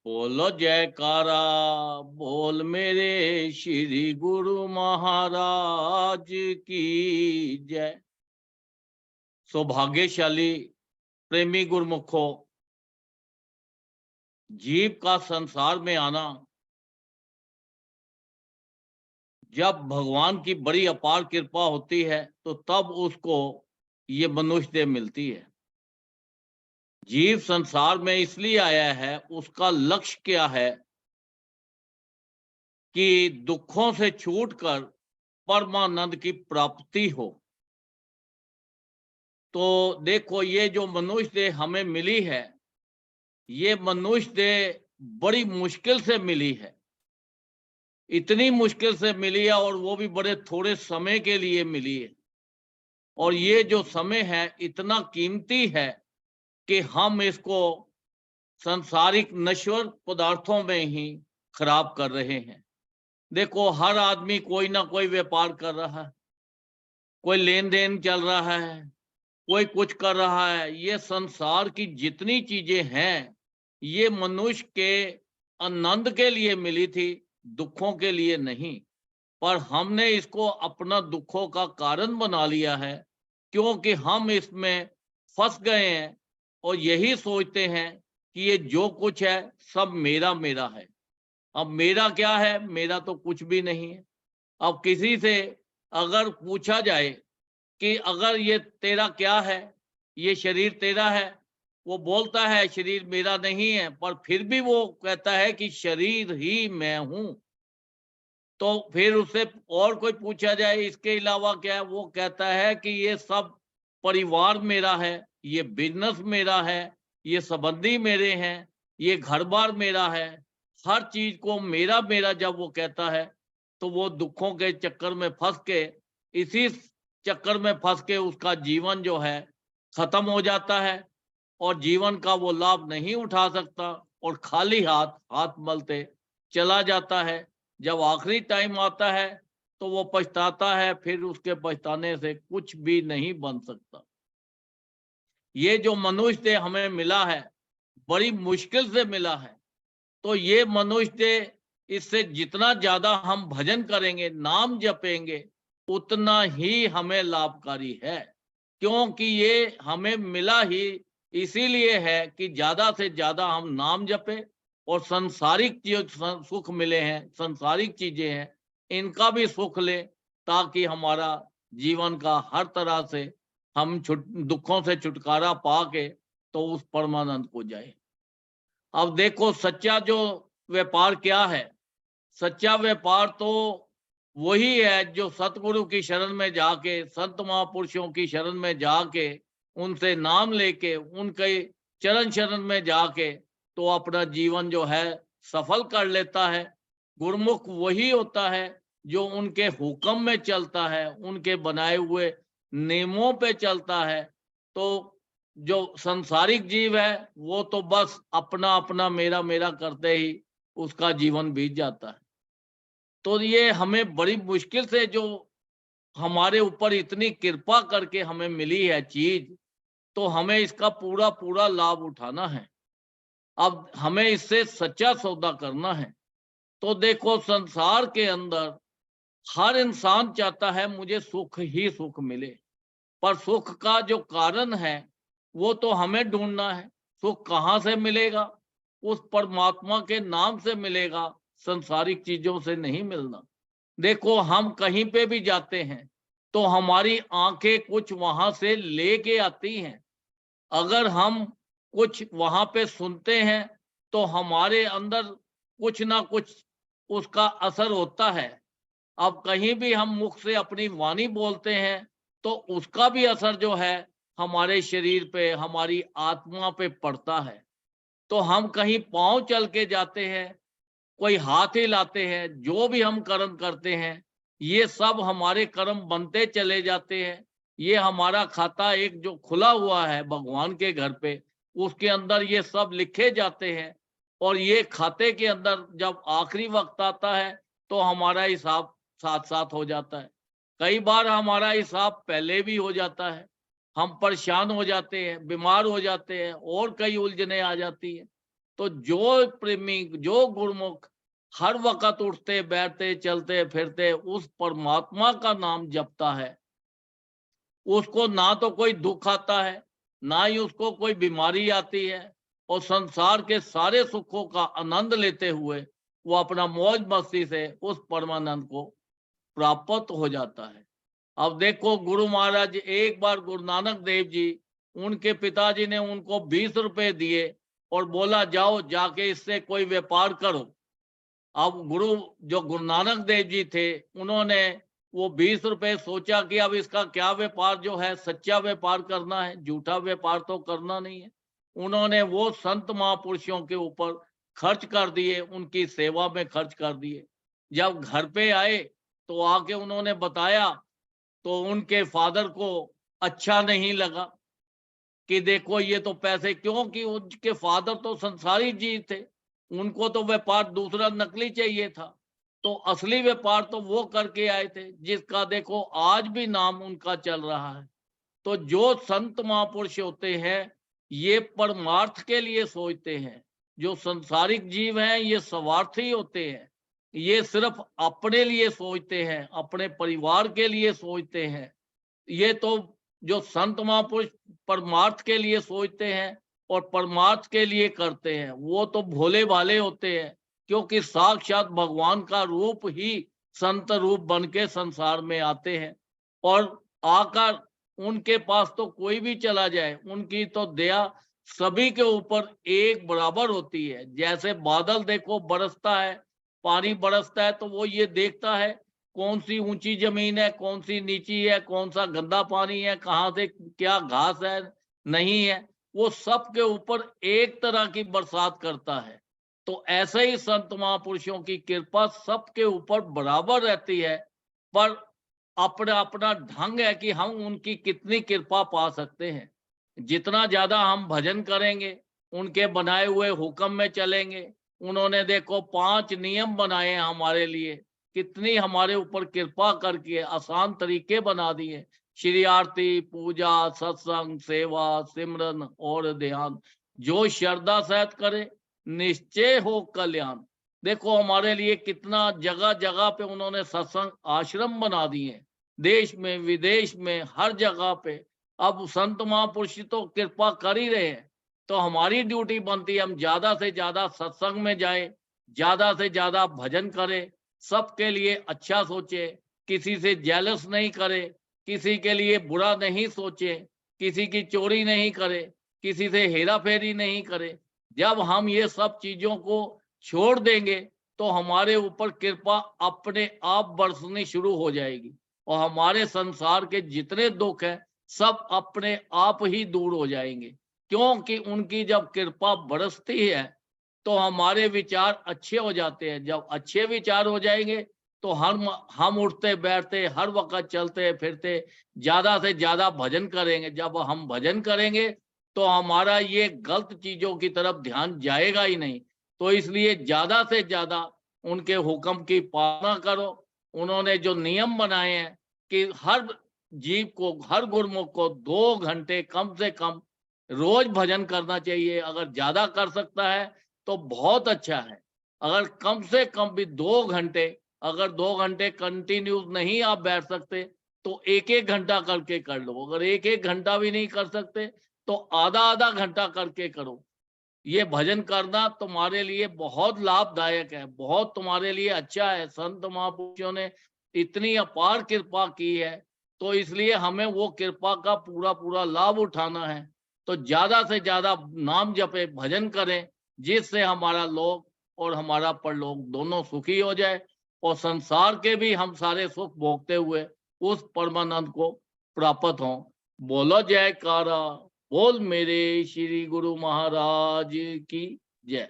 बोलो जयकारा, बोल मेरे श्री गुरु महाराज की जय। सौभाग्यशाली प्रेमी गुरुमुखों, जीव का संसार में आना जब भगवान की बड़ी अपार कृपा होती है तो तब उसको ये मनुष्य देह मिलती है। जीव संसार में इसलिए आया है, उसका लक्ष्य क्या है कि दुखों से छूटकर परमानंद की प्राप्ति हो। तो देखो, ये जो मनुष्य देह हमें मिली है, ये मनुष्य देह बड़ी मुश्किल से मिली है। इतनी मुश्किल से मिली है और वो भी बड़े थोड़े समय के लिए मिली है। और ये जो समय है इतना कीमती है कि हम इसको सांसारिक नश्वर पदार्थों में ही खराब कर रहे हैं। देखो, हर आदमी कोई ना कोई व्यापार कर रहा है, कोई लेन देन चल रहा है, कोई कुछ कर रहा है। ये संसार की जितनी चीजें हैं, ये मनुष्य के आनंद के लिए मिली थी, दुखों के लिए नहीं। पर हमने इसको अपना दुखों का कारण बना लिया है, क्योंकि हम इसमें फंस गए हैं और यही सोचते हैं कि ये जो कुछ है सब मेरा मेरा है। अब मेरा क्या है? मेरा तो कुछ भी नहीं है। अब किसी से अगर पूछा जाए कि अगर ये तेरा क्या है, ये शरीर तेरा है, वो बोलता है शरीर मेरा नहीं है, पर फिर भी वो कहता है कि शरीर ही मैं हूं। तो फिर उससे और कोई पूछा जाए इसके अलावा क्या है, वो कहता है कि ये सब परिवार मेरा है, ये बिजनेस मेरा है, ये संबंधी मेरे हैं, ये घर बार मेरा है। हर चीज को मेरा मेरा जब वो कहता है, तो वो दुखों के चक्कर में फंस के, इसी चक्कर में फंस के उसका जीवन जो है खत्म हो जाता है और जीवन का वो लाभ नहीं उठा सकता और खाली हाथ हाथ मलते चला जाता है। जब आखिरी टाइम आता है तो वो पछताता है, फिर उसके पछताने से कुछ भी नहीं बन सकता। ये जो मनुष्य देह हमें मिला है, बड़ी मुश्किल से मिला है। तो ये मनुष्य देह, इससे जितना ज्यादा हम भजन करेंगे, नाम जपेंगे, उतना ही हमें लाभकारी है। क्योंकि ये हमें मिला ही इसीलिए है कि ज्यादा से ज्यादा हम नाम जपें और सांसारिक जो सुख मिले हैं, सांसारिक चीजें हैं, इनका भी सुख लें, ताकि हमारा जीवन का हर तरह से हम दुखों से छुटकारा पा के तो उस परमानंद को जाए। अब देखो, सच्चा जो व्यापार क्या है? सच्चा व्यापार तो वही है जो सतगुरु की शरण में जाके, संत महापुरुषों की शरण में जाके, उनसे नाम लेके, उनके चरण शरण में जाके तो अपना जीवन जो है सफल कर लेता है। गुरुमुख वही होता है जो उनके हुक्म में चलता है, उनके बनाए हुए नियमों पे चलता है। तो जो संसारिक जीव है वो तो बस अपना अपना मेरा मेरा करते ही उसका जीवन बीत जाता है। तो ये हमें बड़ी मुश्किल से जो हमारे ऊपर इतनी कृपा करके हमें मिली है चीज, तो हमें इसका पूरा पूरा लाभ उठाना है। अब हमें इससे सच्चा सौदा करना है। तो देखो, संसार के अंदर हर इंसान चाहता है मुझे सुख ही सुख मिले, पर सुख का जो कारण है वो तो हमें ढूंढना है। सुख कहाँ से मिलेगा? उस परमात्मा के नाम से मिलेगा, संसारिक चीजों से नहीं मिलना। देखो, हम कहीं पे भी जाते हैं तो हमारी आंखें कुछ वहां से लेके आती हैं। अगर हम कुछ वहां पे सुनते हैं तो हमारे अंदर कुछ ना कुछ उसका असर होता है। अब कहीं भी हम मुख से अपनी वाणी बोलते हैं तो उसका भी असर जो है हमारे शरीर पे, हमारी आत्मा पे पड़ता है। तो हम कहीं पांव चल के जाते हैं, कोई हाथ हिलाते हैं, जो भी हम कर्म करते हैं, ये सब हमारे कर्म बनते चले जाते हैं। ये हमारा खाता एक जो खुला हुआ है भगवान के घर पे, उसके अंदर ये सब लिखे जाते हैं। और ये खाते के अंदर जब आखिरी वक्त आता है तो हमारा हिसाब साथ साथ हो जाता है। कई बार हमारा हिसाब पहले भी हो जाता है। हम परेशान हो जाते हैं, बीमार हो जाते हैं और कई उलझने आ जाती है। तो जो प्रेमी, जो गुरुमुख हर वक्त उठते बैठते चलते फिरते उस परमात्मा का नाम जपता है, उसको ना तो कोई दुख आता है, ना ही उसको कोई बीमारी आती है, और संसार के सारे सुखों का आनंद लेते हुए वो अपना मौज मस्ती से उस परमानंद को प्राप्त हो जाता है। अब देखो, गुरु महाराज, एक बार गुरु नानक देव जी, उनके पिताजी ने उनको 20 रुपए दिए और बोला जाओ जाके इससे कोई व्यापार करो। अब जो गुरु नानक देव जी थे, उन्होंने वो 20 रुपए सोचा कि अब इसका क्या व्यापार जो है, सच्चा व्यापार करना है, झूठा व्यापार तो करना नहीं है। उन्होंने वो संत महापुरुषों के ऊपर खर्च कर दिए, उनकी सेवा में खर्च कर दिए। जब घर पे आए तो आके उन्होंने बताया, तो उनके फादर को अच्छा नहीं लगा कि देखो ये तो पैसे, क्योंकि उनके फादर तो संसारी जीव थे, उनको तो व्यापार दूसरा नकली चाहिए था। तो असली व्यापार तो वो करके आए थे जिसका देखो आज भी नाम उनका चल रहा है। तो जो संत महापुरुष होते हैं, ये परमार्थ के लिए सोचते हैं। जो संसारिक जीव हैं, ये स्वार्थी होते हैं, ये सिर्फ अपने लिए सोचते हैं, अपने परिवार के लिए सोचते हैं। ये तो जो संत महापुरुष परमार्थ के लिए सोचते हैं और परमार्थ के लिए करते हैं, वो तो भोले भाले होते हैं, क्योंकि साक्षात भगवान का रूप ही संत रूप बन के संसार में आते हैं। और आकर उनके पास तो कोई भी चला जाए, उनकी तो दया सभी के ऊपर एक बराबर होती है। जैसे बादल देखो बरसता है, पानी बरसता है, तो वो ये देखता है कौन सी ऊंची जमीन है, कौन सी नीची है, कौन सा गंदा पानी है, कहाँ से क्या घास है, नहीं है। वो सब के ऊपर एक तरह की बरसात करता है। तो ऐसे ही संत महापुरुषों की कृपा सबके ऊपर बराबर रहती है, पर अपना अपना ढंग है कि हम उनकी कितनी कृपा पा सकते हैं। जितना ज्यादा हम भजन करेंगे, उनके बनाए हुए हुक्म में चलेंगे, उन्होंने देखो 5 नियम बनाए हैं हमारे लिए, कितनी हमारे ऊपर कृपा करके आसान तरीके बना दिए। श्री आरती, पूजा, सत्संग, सेवा, सिमरन और ध्यान, जो श्रद्धा सहित करे निश्चय हो कल्याण। देखो हमारे लिए कितना जगह जगह पे उन्होंने सत्संग आश्रम बना दिए हैं, देश में विदेश में हर जगह पे। अब संत महापुरुष तो कृपा कर ही रहे हैं, तो हमारी ड्यूटी बनती है हम ज्यादा से ज्यादा सत्संग में जाए, ज्यादा से ज्यादा भजन करें, सबके लिए अच्छा सोचे, किसी से जेलस नहीं करे, किसी के लिए बुरा नहीं सोचे, किसी की चोरी नहीं करे, किसी से हेरा फेरी नहीं करे। जब हम ये सब चीजों को छोड़ देंगे तो हमारे ऊपर कृपा अपने आप बरसनी शुरू हो जाएगी, और हमारे संसार के जितने दुख हैं सब अपने आप ही दूर हो जाएंगे। क्योंकि उनकी जब कृपा बरसती है तो हमारे विचार अच्छे हो जाते हैं। जब अच्छे विचार हो जाएंगे तो हम उठते बैठते हर वक्त चलते फिरते ज्यादा से ज्यादा भजन करेंगे। जब हम भजन करेंगे तो हमारा ये गलत चीजों की तरफ ध्यान जाएगा ही नहीं। तो इसलिए ज्यादा से ज्यादा उनके हुक्म की पालना करो। उन्होंने जो नियम बनाए हैं कि हर जीव को, हर गुरुमुख को 2 घंटे कम से कम रोज भजन करना चाहिए। अगर ज्यादा कर सकता है तो बहुत अच्छा है। अगर कम से कम भी 2 घंटे, अगर 2 घंटे कंटिन्यूस नहीं आप बैठ सकते तो 1-1 घंटा करके कर लो। अगर 1-1 घंटा भी नहीं कर सकते तो आधा आधा घंटा करके करो। ये भजन करना तुम्हारे लिए बहुत लाभदायक है, बहुत तुम्हारे लिए अच्छा है। संत महापुरुषों ने इतनी अपार कृपा की है, तो इसलिए हमें वो कृपा का पूरा पूरा लाभ उठाना है। तो ज्यादा से ज्यादा नाम जपे, भजन करें, जिससे हमारा लोक और हमारा परलोक दोनों सुखी हो जाए, और संसार के भी हम सारे सुख भोगते हुए उस परमानंद को प्राप्त हों। बोलो जयकारा, बोल मेरे श्री गुरु महाराज की जय।